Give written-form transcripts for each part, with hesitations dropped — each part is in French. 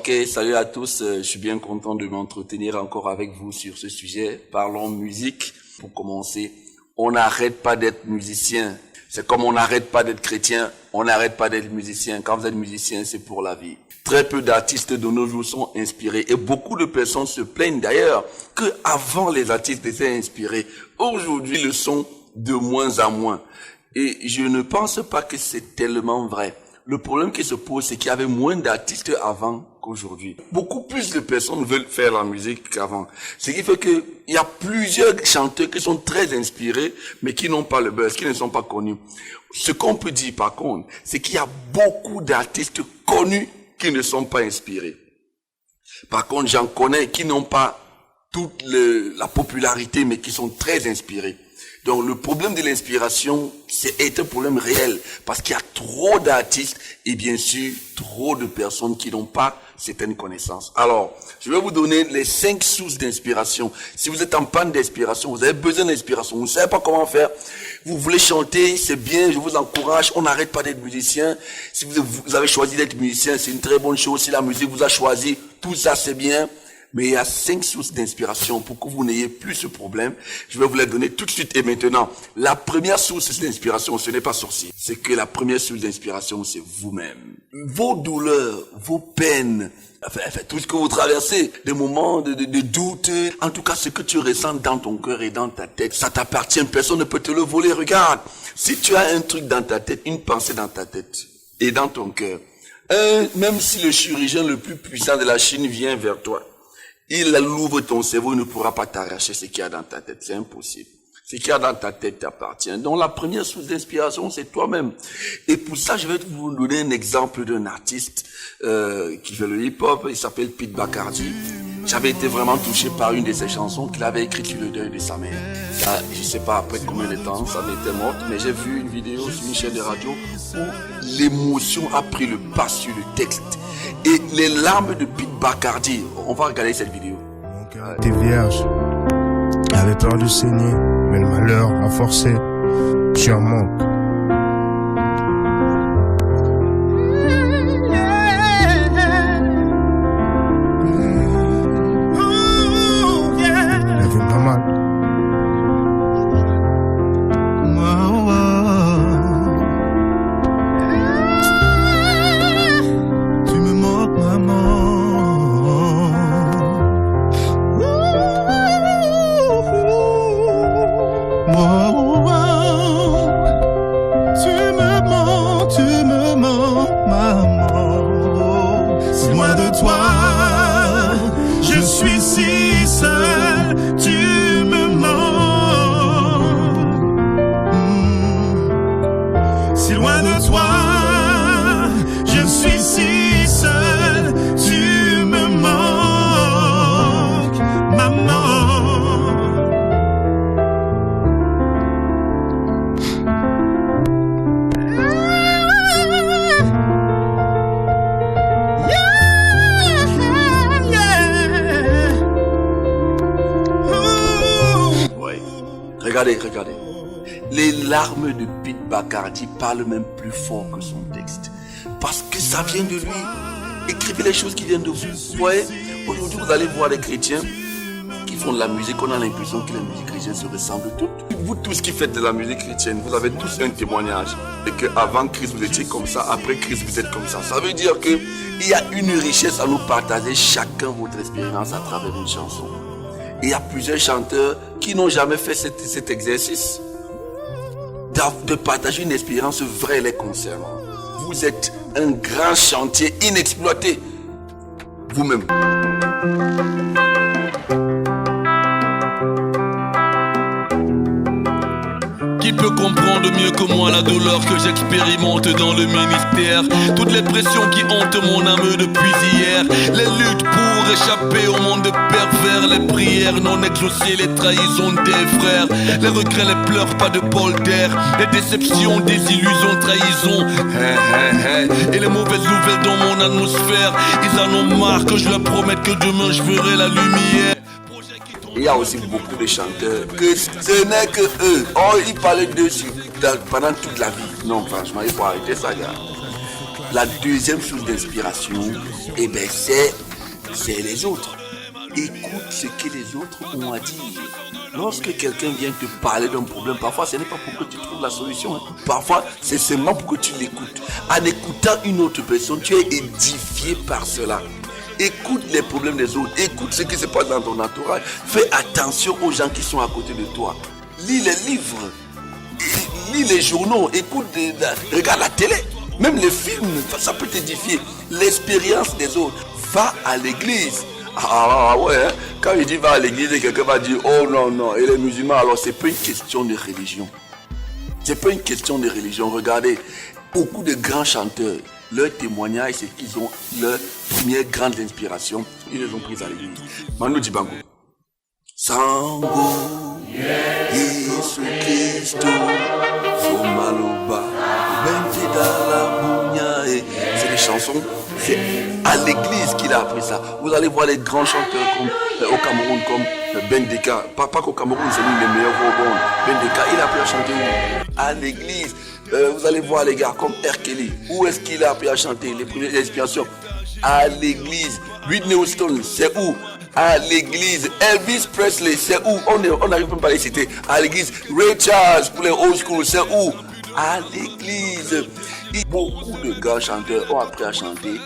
Ok, salut à tous, je suis bien content de m'entretenir encore avec vous sur ce sujet. Parlons musique. Pour commencer, on n'arrête pas d'être musicien. C'est comme on n'arrête pas d'être chrétien, on n'arrête pas d'être musicien. Quand vous êtes musicien, c'est pour la vie. Très peu d'artistes de nos jours sont inspirés et beaucoup de personnes se plaignent d'ailleurs que avant les artistes étaient inspirés. Aujourd'hui, ils le sont de moins en moins. Et je ne pense pas que c'est tellement vrai. Le problème qui se pose, c'est qu'il y avait moins d'artistes avant qu'aujourd'hui. Beaucoup plus de personnes veulent faire la musique qu'avant. Ce qui fait qu'il y a plusieurs chanteurs qui sont très inspirés, mais qui n'ont pas le buzz, qui ne sont pas connus. Ce qu'on peut dire par contre, c'est qu'il y a beaucoup d'artistes connus qui ne sont pas inspirés. Par contre, j'en connais qui n'ont pas toute la popularité, mais qui sont très inspirés. Donc le problème de l'inspiration, c'est un problème réel, parce qu'il y a trop d'artistes et bien sûr trop de personnes qui n'ont pas certaines connaissances. Alors, je vais vous donner les 5 sources d'inspiration. Si vous êtes en panne d'inspiration, vous avez besoin d'inspiration, vous ne savez pas comment faire, vous voulez chanter, c'est bien, je vous encourage, on n'arrête pas d'être musicien. Si vous avez choisi d'être musicien, c'est une très bonne chose. Si la musique vous a choisi, tout ça c'est bien. Mais il y a 5 sources d'inspiration pour que vous n'ayez plus ce problème. Je vais vous les donner tout de suite et maintenant. La première source d'inspiration, ce n'est pas sorcier. C'est que la première source d'inspiration, c'est vous-même. Vos douleurs, vos peines, enfin, tout ce que vous traversez, des moments de doute, en tout cas ce que tu ressens dans ton cœur et dans ta tête, ça t'appartient, personne ne peut te le voler. Regarde, si tu as un truc dans ta tête, une pensée dans ta tête et dans ton cœur, même si le chirurgien le plus puissant de la Chine vient vers toi, il ouvre ton cerveau, il ne pourra pas t'arracher ce qu'il y a dans ta tête. C'est impossible. Ce qu'il y a dans ta tête t'appartient. Donc la première source d'inspiration, c'est toi-même. Et pour ça, je vais vous donner un exemple d'un artiste qui fait le hip-hop. Il s'appelle Pete Bacardi. J'avais été vraiment touché par une de ses chansons qu'il avait écrite sur le deuil de sa mère. Ça, je ne sais pas après combien de temps ça avait été morte, mais j'ai vu une vidéo sur une chaîne de radio où l'émotion a pris le pas sur le texte. Et les larmes de Pete Bacardi, on va regarder cette vidéo. Mon cœur était vierge, avait peur de saigner, mais le malheur a forcé, j'y en manque. La vie m'a mal. Regardez. Les larmes de Pete Bacardi parlent même plus fort que son texte. Parce que ça vient de lui. Écrivez les choses qui viennent de vous. Vous voyez, aujourd'hui vous allez voir les chrétiens qui font de la musique. On a l'impression que la musique chrétienne se ressemble toutes. Vous tous qui faites de la musique chrétienne, vous avez tous un témoignage. Et qu'avant Christ vous étiez comme ça, après Christ vous êtes comme ça. Ça veut dire qu'il y a une richesse à nous partager, chacun votre expérience à travers une chanson. Et il y a plusieurs chanteurs qui n'ont jamais fait cet exercice de partager une expérience vraie les concernant. Vous êtes un grand chantier inexploité. Vous-même. Qui peut comprendre mieux que moi la douleur que j'expérimente dans le ministère? Toutes les pressions qui hantent mon âme depuis hier, les luttes pour échapper au monde pervers, les prières non exaucées, les trahisons des frères, les regrets, les pleurs, pas de bol d'air, les déceptions, désillusions, trahisons, et les mauvaises nouvelles dans mon atmosphère. Ils en ont marre que je leur promette que demain je verrai la lumière. Il y a aussi beaucoup de chanteurs que ce n'est que eux. Oh, ils parlaient d'eux pendant toute la vie. Non, franchement, il faut arrêter ça, gars. La deuxième source d'inspiration, eh ben, c'est les autres. Écoute ce que les autres ont à dire. Lorsque quelqu'un vient te parler d'un problème, parfois ce n'est pas pour que tu trouves la solution. Parfois, c'est seulement pour que tu l'écoutes. En écoutant une autre personne, tu es édifié par cela. Écoute les problèmes des autres. Écoute ce qui se passe dans ton entourage. Fais attention aux gens qui sont à côté de toi. Lis les livres. Lis les journaux. Écoute, regarde la télé. Même les films, ça peut t'édifier. L'expérience des autres. Va à l'église. Ah ouais, quand il dit va à l'église et quelqu'un va dire oh non, et les musulmans, alors c'est pas une question de religion. C'est pas une question de religion. Regardez, beaucoup de grands chanteurs, leur témoignage, c'est qu'ils ont leur première grande inspiration, ils les ont prises à l'église. Manu Dibango. Sango, Yesu Christo, Somaloba, c'est des chansons, c'est à l'église qu'il a appris ça. Vous allez voir les grands chanteurs comme au Cameroun, comme Bendeka. Pas qu'au Cameroun, c'est l'un des meilleurs au monde. Bendeka, il a appris à chanter à l'église. Vous allez voir les gars comme R. Kelly. Où est-ce qu'il a appris à chanter? Les premières inspirations à l'église. Whitney Houston, c'est où? À l'église. Elvis Presley, c'est où? On n'arrive même pas à les citer. À l'église. Ray Charles, pour les old school, c'est où? À l'église. Beaucoup de grands chanteurs ont appris à chanter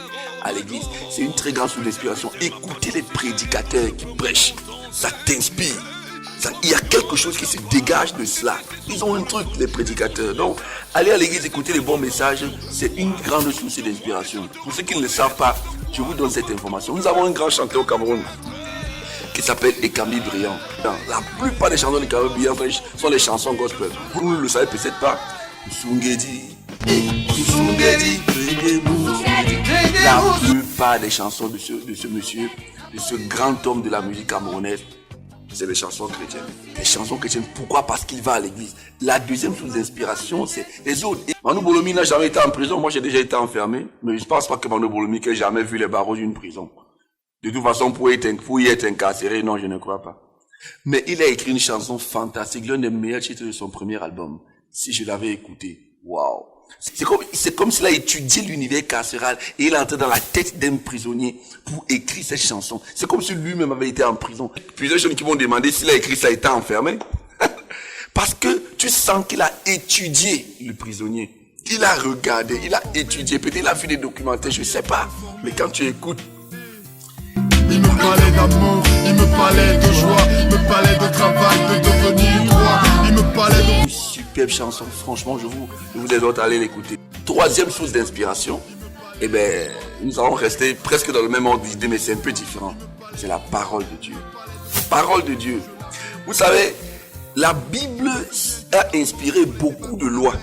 à l'église. C'est une très grande source d'inspiration. Écoutez les prédicateurs qui prêchent. Ça t'inspire. Il y a quelque chose qui se dégage de cela. Ils ont un truc, les prédicateurs. Donc, aller à l'église, écouter les bons messages, c'est une grande source d'inspiration. Pour ceux qui ne le savent pas, je vous donne cette information. Nous avons un grand chanteur au Cameroun qui s'appelle Ekami Brillant. La plupart des chansons de Ekami Brillant sont les chansons gospel. Vous ne le savez peut-être pas. La plupart des chansons de ce monsieur, de ce grand homme de la musique camerounaise, c'est des chansons chrétiennes. Des chansons chrétiennes. Pourquoi? Parce qu'il va à l'église. La deuxième source d'inspiration, c'est les autres. Manu Bolomi n'a jamais été en prison. Moi, j'ai déjà été enfermé. Mais je ne pense pas que Manu Bolomi ait jamais vu les barreaux d'une prison. De toute façon, pour y être incarcéré, non, je ne crois pas. Mais il a écrit une chanson fantastique, l'un des meilleurs titres de son premier album. Si je l'avais écouté, waouh! C'est comme s'il a étudié l'univers carcéral et il est entré dans la tête d'un prisonnier pour écrire cette chanson. C'est comme si lui-même avait été en prison. Plusieurs gens qui vont demander s'il a écrit ça étant enfermé. Parce que tu sens qu'il a étudié le prisonnier. Il a regardé, il a étudié, peut-être il a vu des documentaires, je ne sais pas. Mais quand tu écoutes, il me parlait d'amour, il me parlait de joie, il me parlait de travail, de devenir roi, il me parlait de... Une superbe chanson, franchement, je vous exhorte à aller l'écouter. Troisième source d'inspiration, eh ben, nous allons rester presque dans le même ordre d'idée, mais c'est un peu différent. C'est la parole de Dieu. Parole de Dieu. Vous savez, la Bible a inspiré beaucoup de lois.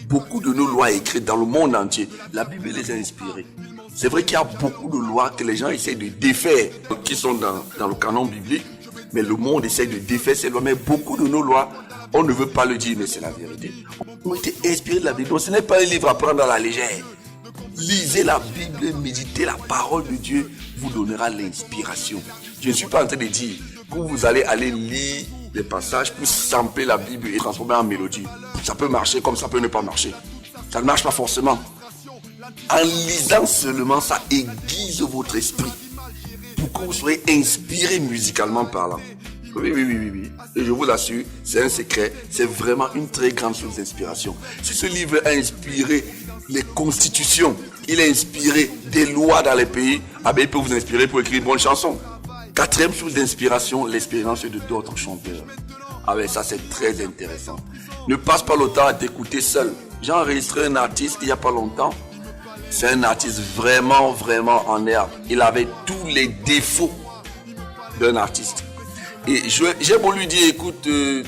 Beaucoup de nos lois écrites dans le monde entier. La Bible les a inspirées. C'est vrai qu'il y a beaucoup de lois que les gens essaient de défaire, qui sont dans le canon biblique, mais le monde essaie de défaire ces lois. Mais beaucoup de nos lois, on ne veut pas le dire, mais c'est la vérité, ont été inspirées de la Bible. Donc ce n'est pas un livre à prendre à la légère. Lisez la Bible, méditez la parole de Dieu, vous donnera l'inspiration. Je ne suis pas en train de dire que vous allez aller lire des passages pour sampler la Bible et transformer en mélodie. Ça peut marcher comme ça peut ne pas marcher. Ça ne marche pas forcément. En lisant seulement, ça aiguise votre esprit pour que vous soyez inspiré musicalement parlant. Oui. Et je vous assure, c'est un secret, c'est vraiment une très grande source d'inspiration. Si ce livre a inspiré les constitutions, il a inspiré des lois dans les pays, il peut vous inspirer pour écrire une bonne chanson. Quatrième source d'inspiration, l'expérience de d'autres chanteurs. Ça c'est très intéressant. Ne passe pas le temps à t'écouter seul. J'ai enregistré un artiste il n'y a pas longtemps. C'est un artiste vraiment en herbe. Il avait tous les défauts d'un artiste. Et j'ai beau lui dire, écoute, tu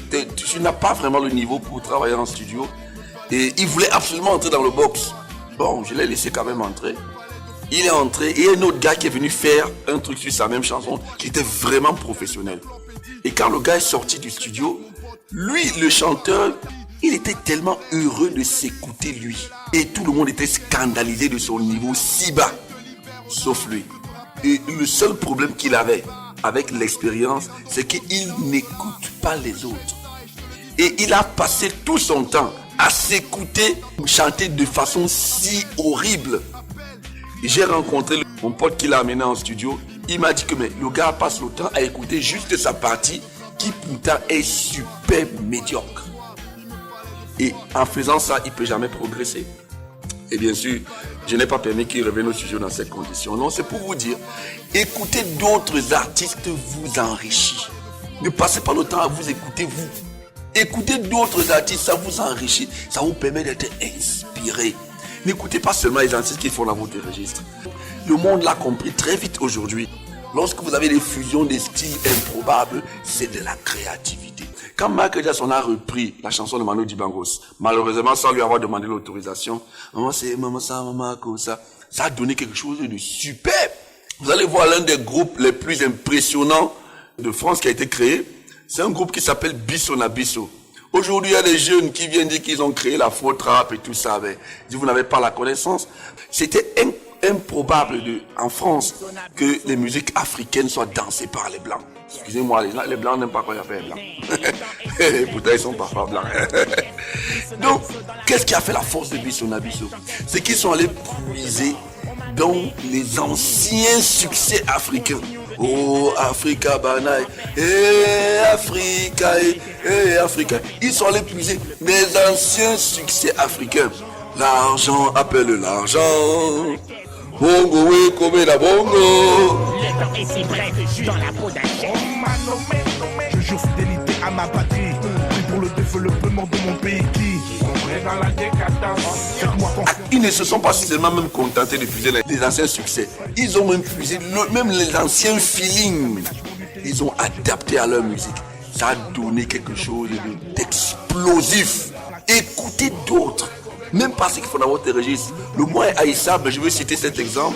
n'as pas vraiment le niveau pour travailler en studio. Et il voulait absolument entrer dans le box. Bon, je l'ai laissé quand même entrer. Il est entré et un autre gars qui est venu faire un truc sur sa même chanson qui était vraiment professionnel. Et quand le gars est sorti du studio, lui, le chanteur, il était tellement heureux de s'écouter lui. Et tout le monde était scandalisé de son niveau si bas. Sauf lui. Et le seul problème qu'il avait avec l'expérience, c'est qu'il n'écoute pas les autres. Et il a passé tout son temps à s'écouter chanter de façon si horrible. Et j'ai rencontré mon pote qui l'a amené en studio. Il m'a dit que mais, le gars passe le temps à écouter juste sa partie qui pourtant est super médiocre. Et en faisant ça, il ne peut jamais progresser. Et bien sûr, je n'ai pas permis qu'il revienne au studio dans ces conditions. Non, c'est pour vous dire, écouter d'autres artistes vous enrichit. Ne passez pas le temps à vous écouter vous. Écoutez d'autres artistes, ça vous enrichit, ça vous permet d'être inspiré. N'écoutez pas seulement les artistes qui font la votre registre. Le monde l'a compris très vite aujourd'hui. Lorsque vous avez des fusions des styles improbables, c'est de la créativité. Quand Michael Jackson a repris la chanson de Manu Dibangos, malheureusement sans lui avoir demandé l'autorisation, maman c'est maman ça, maman ça, ça a donné quelque chose de super. Vous allez voir l'un des groupes les plus impressionnants de France qui a été créé. C'est un groupe qui s'appelle Bisso na Bisso. Aujourd'hui, il y a des jeunes qui viennent dire qu'ils ont créé la faux trap et tout ça. Mais vous n'avez pas la connaissance. C'était improbable en France que les musiques africaines soient dansées par les Blancs. Excusez-moi, les Blancs n'aiment pas quand il y a pas les Blancs. Pourtant, ils sont parfois Blancs. Donc, qu'est-ce qui a fait la force de Bisso na Bisso? C'est qu'ils sont allés puiser dans les anciens succès africains. Oh, Africa Banaï, Africa, Africa. Ils sont allés puiser les anciens succès africains. L'argent appelle l'argent. Bongo, oui, comme la bongo. Le temps est si bref, dans la peau d'un chien. Je jure fidélité à ma patrie. Prie pour le développement de mon pays qui sombre dans la décadence. Faites-moi confiance. Ils ne se sont pas seulement même contentés de puiser les anciens succès. Ils ont même puisé même les anciens feelings. Ils ont adapté à leur musique. Ça a donné quelque chose d'explosif. Écoutez d'autres. Même parce qu'il faut dans votre registre. Le mois est Aïssa, je veux citer cet exemple.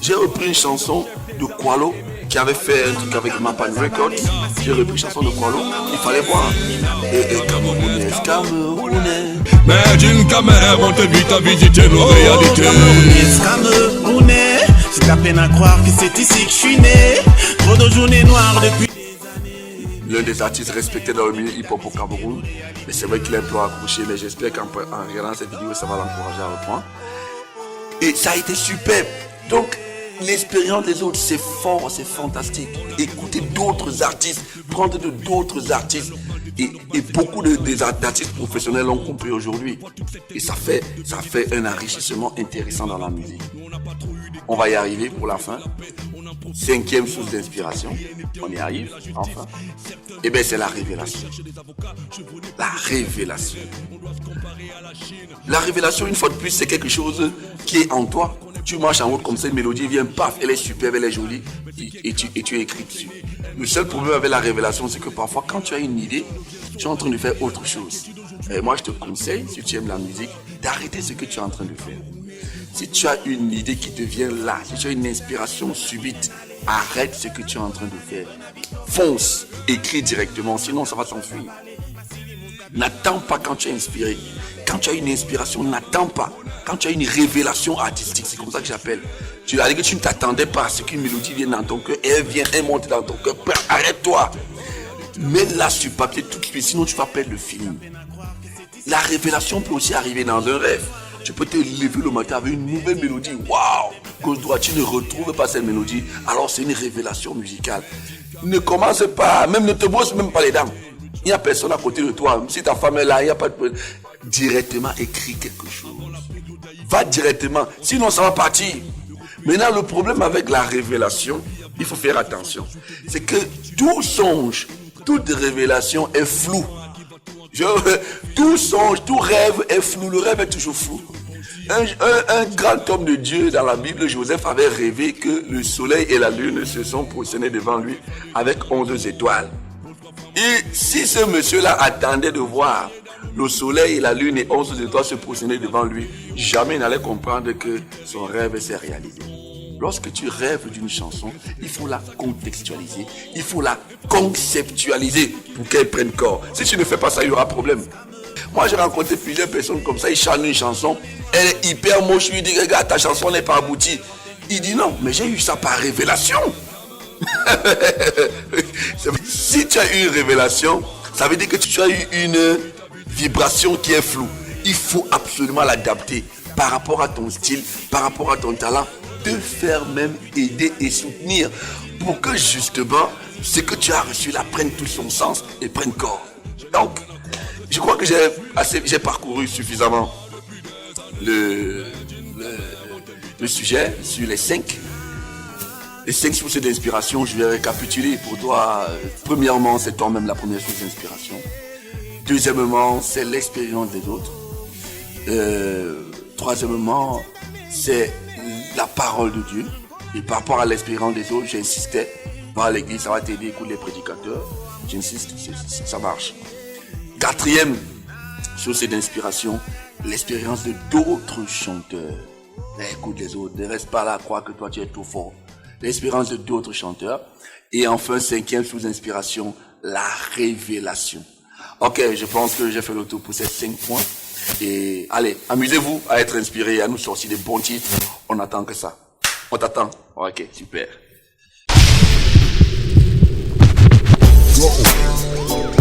J'ai repris une chanson de Kwalo qui avait fait un truc avec Mapan Records. J'ai repris une chanson de Kwalo. Il fallait voir. Et Camerounais. Mais d'une caméra, on t'invite à visiter nos réalités. Camerounais, j'ai de la peine à croire que c'est ici que je suis né. Trop de journées noires depuis des années. L'un des artistes respectés dans le milieu hip-hop au Cameroun. Mais c'est vrai qu'il est un peu accroché, mais j'espère qu'en regardant cette vidéo, ça va l'encourager à reprendre. Et ça a été super. Donc, l'expérience des autres, c'est fort, c'est fantastique. Écouter d'autres artistes, prendre de d'autres artistes. Et beaucoup d'artistes professionnels l'ont compris aujourd'hui. Et ça fait un enrichissement intéressant dans la musique. On va y arriver pour la fin. 5e source d'inspiration. On y arrive, enfin. Et bien, c'est la révélation. La révélation. La révélation, une fois de plus, c'est quelque chose qui est en toi. Tu marches en route comme ça, une mélodie vient, paf, elle est superbe, elle est jolie, et tu écris dessus. Le seul problème avec la révélation, c'est que parfois, quand tu as une idée, tu es en train de faire autre chose. Et moi, je te conseille, si tu aimes la musique, d'arrêter ce que tu es en train de faire. Si tu as une idée qui te vient là, si tu as une inspiration subite, arrête ce que tu es en train de faire. Fonce, écris directement, sinon ça va s'enfuir. N'attends pas quand tu es inspiré. Quand tu as une inspiration, n'attends pas. Quand tu as une révélation artistique, c'est comme ça que j'appelle. Tu as dit que tu ne t'attendais pas à ce qu'une mélodie vienne dans ton cœur et elle vient, elle monte dans ton cœur. Arrête-toi. Mets-la sur papier tout de suite, sinon tu vas perdre le feeling. La révélation peut aussi arriver dans un rêve. Tu peux te lever le matin avec une nouvelle mélodie. Waouh! Gauche-droite, tu ne retrouves pas cette mélodie. Alors c'est une révélation musicale. Ne commence pas, même ne te brosse même pas les dents. Il n'y a personne à côté de toi. Si ta femme est là, il n'y a pas de problème. Directement, écris quelque chose. Va directement. Sinon, ça va partir. Maintenant, le problème avec la révélation, il faut faire attention. C'est que tout songe, toute révélation est floue. Tout songe, tout rêve est flou. Le rêve est toujours flou. Un grand homme de Dieu dans la Bible, Joseph, avait rêvé que le soleil et la lune se sont positionnés devant lui avec 11 étoiles. Et si ce monsieur-là attendait de voir le soleil et la lune et 11 étoiles se positionner devant lui, jamais il n'allait comprendre que son rêve s'est réalisé. Lorsque tu rêves d'une chanson, il faut la contextualiser, il faut la conceptualiser pour qu'elle prenne corps. Si tu ne fais pas ça, il y aura problème. Moi, j'ai rencontré plusieurs personnes comme ça, ils chantent une chanson, elle est hyper moche, je lui dis, regarde, ta chanson n'est pas aboutie. Il dit non, mais j'ai eu ça par révélation. Si tu as eu une révélation, ça veut dire que tu as eu une vibration qui est floue. il faut absolument l'adapter par rapport à ton style, par rapport à ton talent, te faire même aider et soutenir pour que justement ce que tu as reçu là prenne tout son sens et prenne corps. Donc, je crois que j'ai parcouru suffisamment le sujet sur les 5 sources d'inspiration. Je vais récapituler pour toi. Premièrement, c'est toi-même la première source d'inspiration. Deuxièmement, c'est l'expérience des autres. Troisièmement, c'est la parole de Dieu. Et par rapport à l'expérience des autres, j'insistais. Va à l'église, ça va t'aider, écoute les prédicateurs. J'insiste, ça marche. Quatrième source d'inspiration, l'expérience de d'autres chanteurs. Écoute les autres, ne reste pas là à croire que toi tu es trop fort. L'expérience de d'autres chanteurs. Et enfin, cinquième source d'inspiration, la révélation. Ok, je pense que j'ai fait le tour pour ces 5 points. Et allez, amusez-vous à être inspiré, à nous sortir des bons titres. On attend que ça. On t'attend. Ok, super. Whoa.